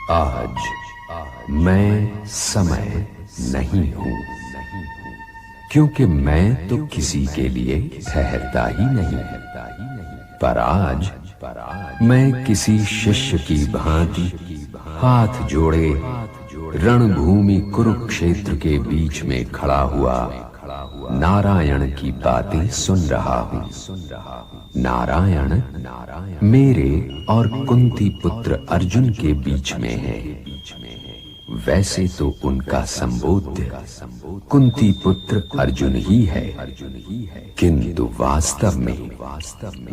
आज मैं समय नहीं हूं, क्योंकि मैं तो किसी के लिए ठहरता ही नहीं। पर आज मैं किसी शिष्य की भांति हाथ जोड़े रणभूमि कुरुक्षेत्र के बीच में खड़ा हुआ नारायण की बातें सुन रहा हूं। नारायण मेरे और कुंती पुत्र अर्जुन के बीच में है। वैसे तो उनका संबोध्य कुंती पुत्र अर्जुन ही है, किंतु वास्तव में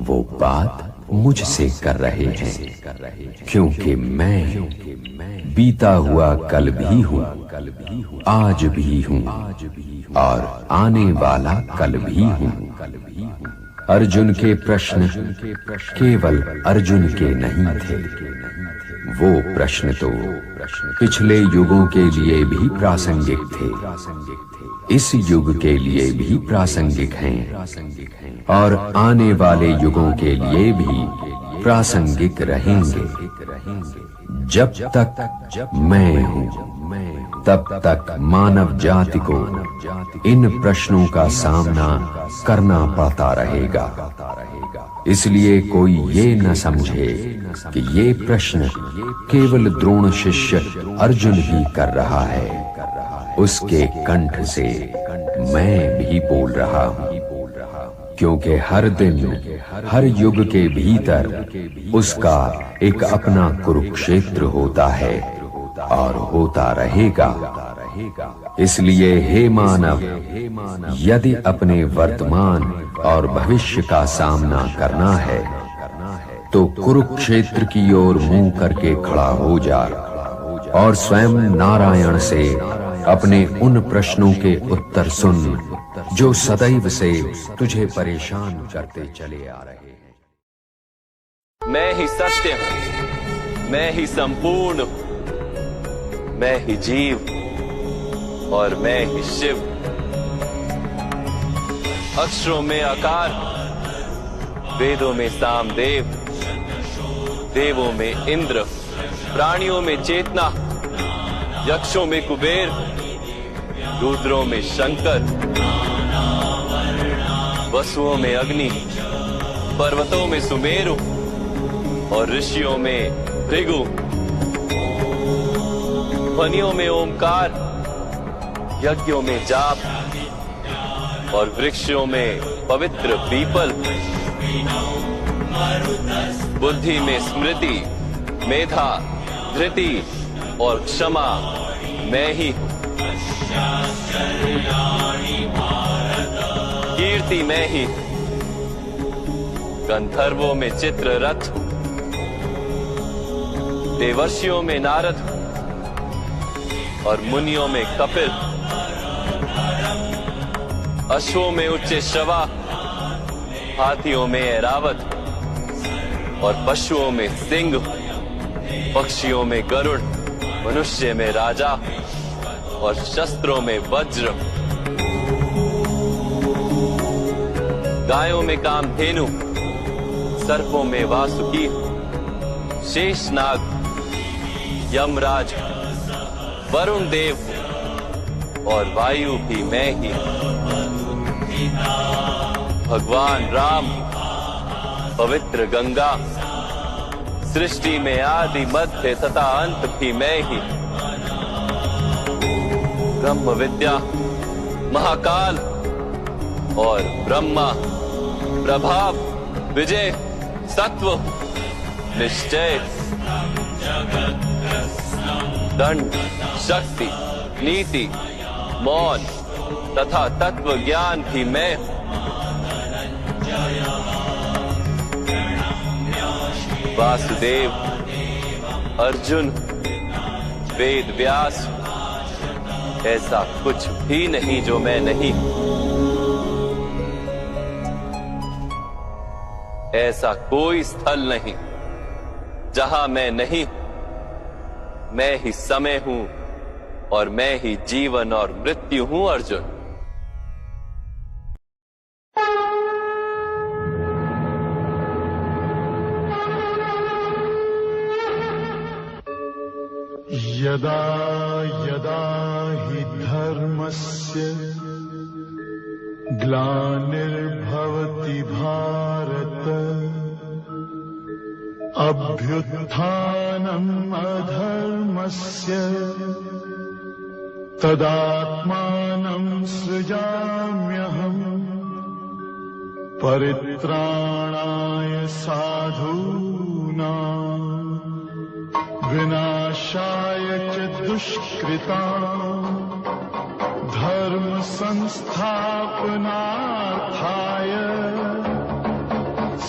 वो बात मुझसे कर रहे हैं, क्योंकि मैं बीता हुआ कल भी हूं, आज भी हूं और आने वाला कल भी हूं। अर्जुन के प्रश्न केवल अर्जुन के नहीं थे, वो प्रश्न तो पिछले युगों के लिए भी प्रासंगिक थे, इस युग के लिए भी प्रासंगिक हैं और आने वाले युगों के लिए भी प्रासंगिक रहेंगे। जब तक मैं हूं तब तक मानव जाति को इन प्रश्नों का सामना करना पड़ता रहेगा। इसलिए कोई ये न समझे कि ये प्रश्न केवल द्रोण शिष्य अर्जुन ही कर रहा है। उसके कंठ से मैं भी बोल रहा हूं, क्योंकि हर दिन हर युग के भीतर उसका एक अपना कुरुक्षेत्र होता है और होता रहेगा। इसलिए हे मानव, यदि अपने वर्तमान और भविष्य का सामना करना है तो कुरुक्षेत्र की ओर मुंह करके खड़ा हो जा और स्वयं नारायण से अपने उन प्रश्नों के उत्तर सुन जो सदैव से तुझे परेशान करते चले आ रहे हैं। मैं ही सत्य हूं, मैं ही संपूर्ण हूं, मैं ही जीव और मैं ही शिव। अक्षरों में आकार, वेदों में सामदेव, देवों में इंद्र, प्राणियों में चेतना, यक्षों में कुबेर, रुद्रों में शंकर, वसुओं में अग्नि, पर्वतों में सुमेरु और ऋषियों में भृगु, ध्वनियों में ओमकार, यज्ञों में जाप और वृक्षों में पवित्र पीपल, बुद्धि में स्मृति, मेधा, धृति और क्षमा मैं ही हूं। कीर्ति मैं ही, गंधर्वों में चित्ररथ हूं, देवर्षियों में नारद हूं और मुनियों में कपिल, अश्वों में उच्च श्रवा, हाथियों में ऐरावत और पशुओं में सिंह, पक्षियों में गरुड़, मनुष्य में राजा और शस्त्रों में वज्र, गायों में कामधेनु, सर्पों में वासुकी, शेषनाग, यमराज, वरुण देव और वायु भी मैं ही। भगवान राम, पवित्र गंगा, सृष्टि में आदि मध्य तथा अंत भी मैं ही। ब्रह्म विद्या, महाकाल और ब्रह्मा, प्रभाव, विजय, सत्व, निश्चय, दंड, शक्ति, नीति, मौन तथा तत्व ज्ञान भी मैं। वासुदेव, अर्जुन, वेद व्यास, ऐसा कुछ भी नहीं जो मैं नहीं। ऐसा कोई स्थल नहीं जहां मैं नहीं। मैं ही समय हूं और मैं ही जीवन और मृत्यु हूं अर्जुन। यदा यदा हि धर्मस्य ग्लानिर्भवति भारत अभ्युत्थानम् अधर्मस्य तदात्मानं सृजाम्यहम् परित्राणाय साधूनां विनाशाय च दुष्कृताम् धर्म संस्थापनार्थाय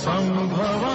संभवामि